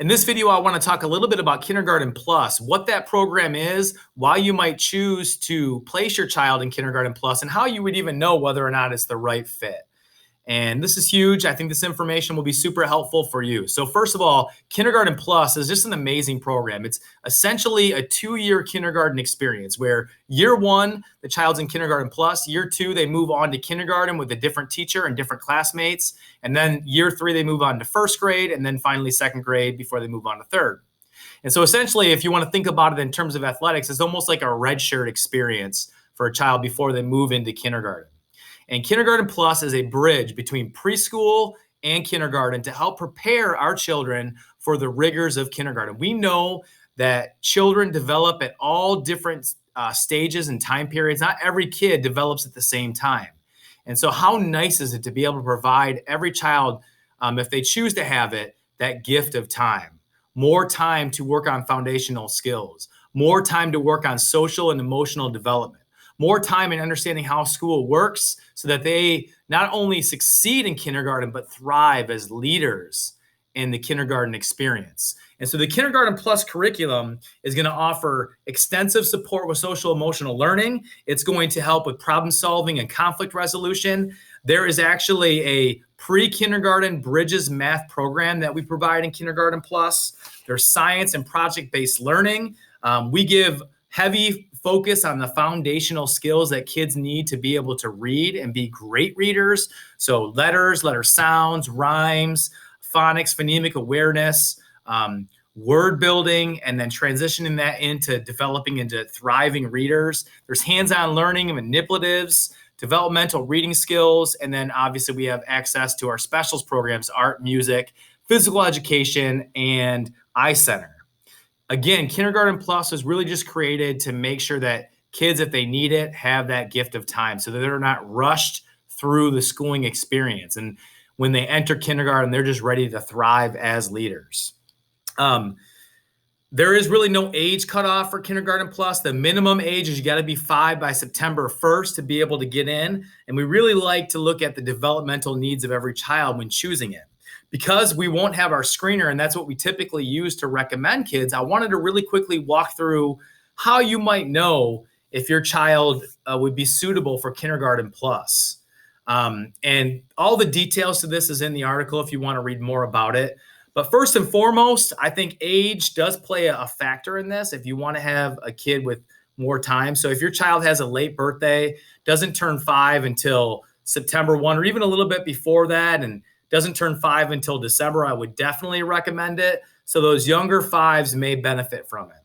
In this video, I want to talk a little bit about Kindergarten Plus, what that program is, why you might choose to place your child in Kindergarten Plus, and how you would even know whether or not it's the right fit. And this is huge. I think this information will be super helpful for you. So first of all, Kindergarten Plus is just an amazing program. It's essentially a 2-year kindergarten experience where year 1, the child's in Kindergarten Plus. Year 2, they move on to kindergarten with a different teacher and different classmates. And then year 3, they move on to first grade, and then finally second grade before they move on to third. And so essentially, if you want to think about it in terms of athletics, it's almost like a redshirt experience for a child before they move into kindergarten. And Kindergarten Plus is a bridge between preschool and kindergarten to help prepare our children for the rigors of kindergarten. We know that children develop at all different stages and time periods. Not every kid develops at the same time. And so how nice is it to be able to provide every child, if they choose to have it, that gift of time. More time to work on foundational skills, more time to work on social and emotional development, more time in understanding how school works so that they not only succeed in kindergarten, but thrive as leaders in the kindergarten experience. And so the Kindergarten Plus curriculum is going to offer extensive support with social emotional learning. It's going to help with problem solving and conflict resolution. There is actually a pre-kindergarten Bridges math program that we provide in Kindergarten Plus. There's science and project-based learning. We give heavy focus on the foundational skills that kids need to be able to read and be great readers. So letters, letter sounds, rhymes, phonics, phonemic awareness, word building, and then transitioning that into developing into thriving readers. There's hands-on learning and manipulatives, developmental reading skills, and then obviously we have access to our specials programs, art, music, physical education, and eye center. Again, Kindergarten Plus is really just created to make sure that kids, if they need it, have that gift of time so that they're not rushed through the schooling experience. And when they enter kindergarten, they're just ready to thrive as leaders. There is really no age cutoff for Kindergarten Plus. The minimum age is you got to be 5 by September 1st to be able to get in. And we really like to look at the developmental needs of every child when choosing it. Because we won't have our screener, and that's what we typically use to recommend kids, I wanted to really quickly walk through how you might know if your child would be suitable for Kindergarten Plus. And all the details to this is in the article if you want to read more about it. But first and foremost, I think age does play a factor in this if you want to have a kid with more time. So if your child has a late birthday, doesn't turn 5 until September 1, or even a little bit before that, and doesn't turn 5 until December, I would definitely recommend it. So those younger 5s may benefit from it.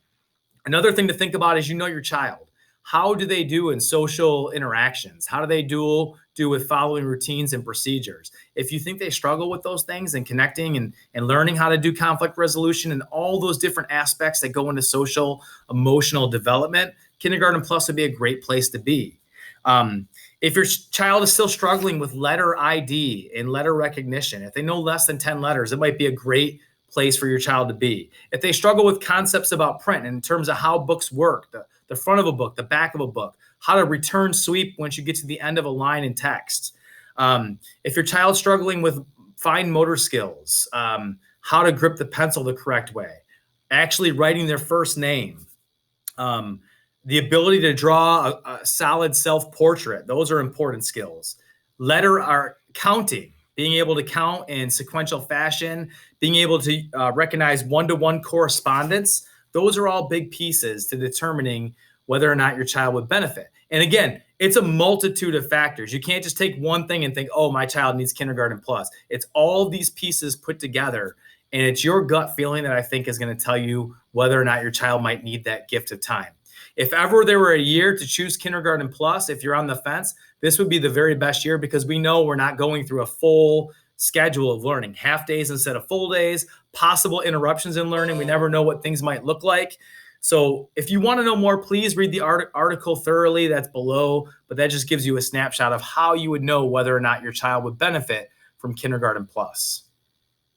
Another thing to think about is your child. How do they do in social interactions? How do they do with following routines and procedures? If you think they struggle with those things and connecting and learning how to do conflict resolution and all those different aspects that go into social emotional development, Kindergarten Plus would be a great place to be. If your child is still struggling with letter ID and letter recognition, if they know less than 10 letters, it might be a great place for your child to be. If they struggle with concepts about print in terms of how books work, the front of a book, the back of a book, how to return sweep once you get to the end of a line in text. If your child's struggling with fine motor skills, how to grip the pencil the correct way, actually writing their first name, the ability to draw a solid self-portrait. Those are important skills. Counting, being able to count in sequential fashion, being able to recognize one-to-one correspondence. Those are all big pieces to determining whether or not your child would benefit. And again, it's a multitude of factors. You can't just take one thing and think, oh, my child needs Kindergarten Plus. It's all these pieces put together, and it's your gut feeling that I think is going to tell you whether or not your child might need that gift of time. If ever there were a year to choose Kindergarten Plus, if you're on the fence, this would be the very best year because we know we're not going through a full schedule of learning, half days instead of full days, possible interruptions in learning. We never know what things might look like. So if you want to know more, please read the article thoroughly. That's below, but that just gives you a snapshot of how you would know whether or not your child would benefit from Kindergarten Plus.